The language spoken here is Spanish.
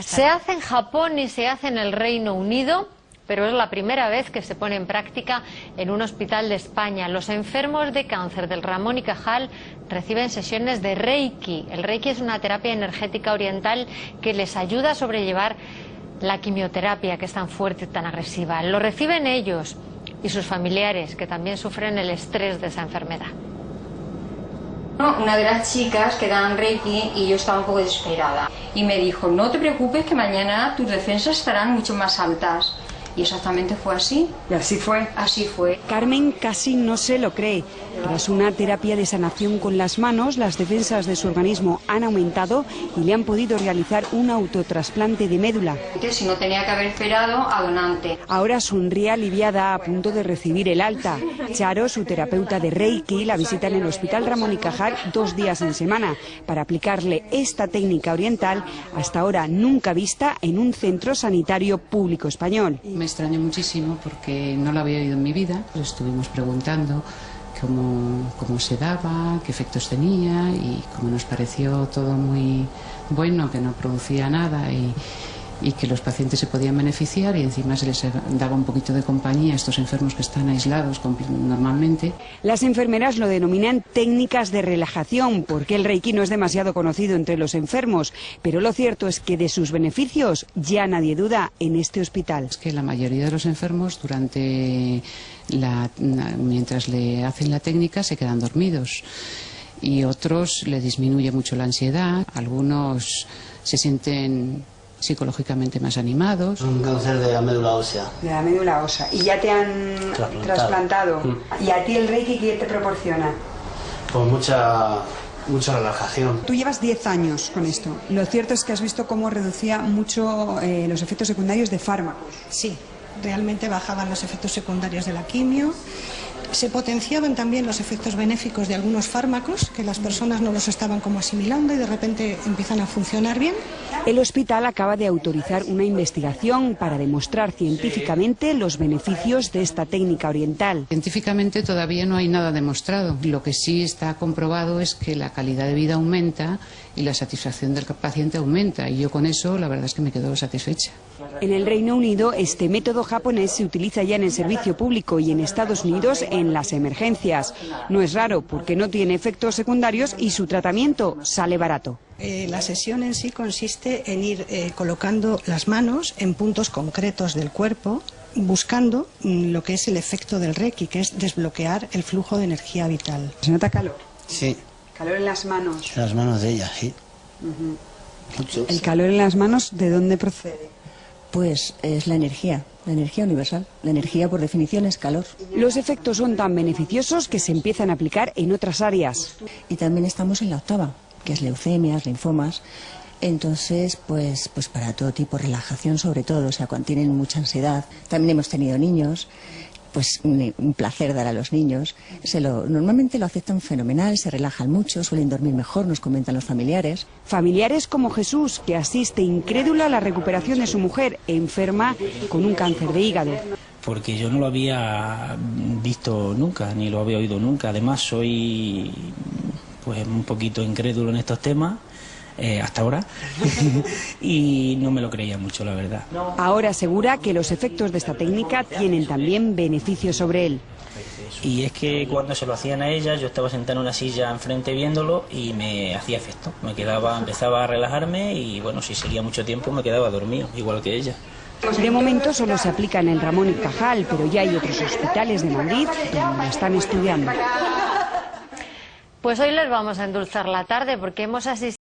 Se hace en Japón y se hace en el Reino Unido, pero es la primera vez que se pone en práctica en un hospital de España. Los enfermos de cáncer del Ramón y Cajal reciben sesiones de Reiki. El Reiki es una terapia energética oriental que les ayuda a sobrellevar la quimioterapia, que es tan fuerte y tan agresiva. Lo reciben ellos y sus familiares, que también sufren el estrés de esa enfermedad. Una de las chicas que dan Reiki y yo estaba un poco desesperada y me dijo: no te preocupes, que mañana tus defensas estarán mucho más altas. Y exactamente fue así. ¿Y así fue? Así fue. Carmen casi no se lo cree. Tras una terapia de sanación con las manos, las defensas de su organismo han aumentado y le han podido realizar un autotrasplante de médula. Si no tenía que haber esperado a donante. Ahora sonríe aliviada, a punto de recibir el alta. Charo, su terapeuta de Reiki, la visita en el Hospital Ramón y Cajal 2 días en semana para aplicarle esta técnica oriental hasta ahora nunca vista en un centro sanitario público español. Me extrañó muchísimo porque no lo había oído en mi vida. Le estuvimos preguntando cómo se daba, qué efectos tenía, y como nos pareció todo muy bueno, que no producía nada y que los pacientes se podían beneficiar, y encima se les daba un poquito de compañía a estos enfermos que están aislados normalmente. Las enfermeras lo denominan técnicas de relajación porque el Reiki no es demasiado conocido entre los enfermos, pero lo cierto es que de sus beneficios ya nadie duda en este hospital. Es que la mayoría de los enfermos mientras le hacen la técnica se quedan dormidos, y otros le disminuye mucho la ansiedad, algunos se sienten psicológicamente más animados. Un cáncer de la médula ósea. De la médula ósea. ¿Y ya te han trasplantado? ¿Y a ti el Reiki qué te proporciona? Pues mucha relajación. Tú llevas 10 años con esto. Lo cierto es que has visto cómo reducía mucho los efectos secundarios de fármacos. Sí, realmente bajaban los efectos secundarios de la quimio. Se potenciaban también los efectos benéficos de algunos fármacos, que las personas no los estaban como asimilando y de repente empiezan a funcionar bien. El hospital acaba de autorizar una investigación para demostrar científicamente los beneficios de esta técnica oriental. Científicamente todavía no hay nada demostrado. Lo que sí está comprobado es que la calidad de vida aumenta y la satisfacción del paciente aumenta, y yo con eso la verdad es que me quedo satisfecha. En el Reino Unido este método japonés se utiliza ya en el servicio público y en Estados Unidos en las emergencias. No es raro porque no tiene efectos secundarios y su tratamiento sale barato. La sesión en sí consiste en ir colocando las manos en puntos concretos del cuerpo, buscando lo que es el efecto del Reiki, que es desbloquear el flujo de energía vital. ¿Se nota calor? Sí. ¿Calor en las manos? En las manos de ella, sí. Mucho. ¿El calor en las manos de dónde procede? Pues es la energía universal. La energía, por definición, es calor. Los efectos son tan beneficiosos que se empiezan a aplicar en otras áreas. Y también estamos en la octava, que es leucemias, linfomas. Entonces, pues para todo tipo, relajación sobre todo, o sea, cuando tienen mucha ansiedad. También hemos tenido niños, pues un placer dar a los niños. Normalmente lo aceptan fenomenal, se relajan mucho, suelen dormir mejor, nos comentan los familiares. Familiares como Jesús, que asiste incrédulo a la recuperación de su mujer, enferma con un cáncer de hígado. Porque yo no lo había visto nunca, ni lo había oído nunca. Además soy pues un poquito incrédulo en estos temas. Hasta ahora y no me lo creía mucho, la verdad. Ahora asegura que los efectos de esta técnica tienen también beneficios sobre él. Y es que cuando se lo hacían a ella, yo estaba sentado en una silla enfrente viéndolo y me hacía efecto. Empezaba a relajarme y bueno, si seguía mucho tiempo me quedaba dormido, igual que ella. De momento solo se aplica en el Ramón y Cajal, pero ya hay otros hospitales de Madrid donde lo están estudiando. Pues hoy les vamos a endulzar la tarde porque hemos asistido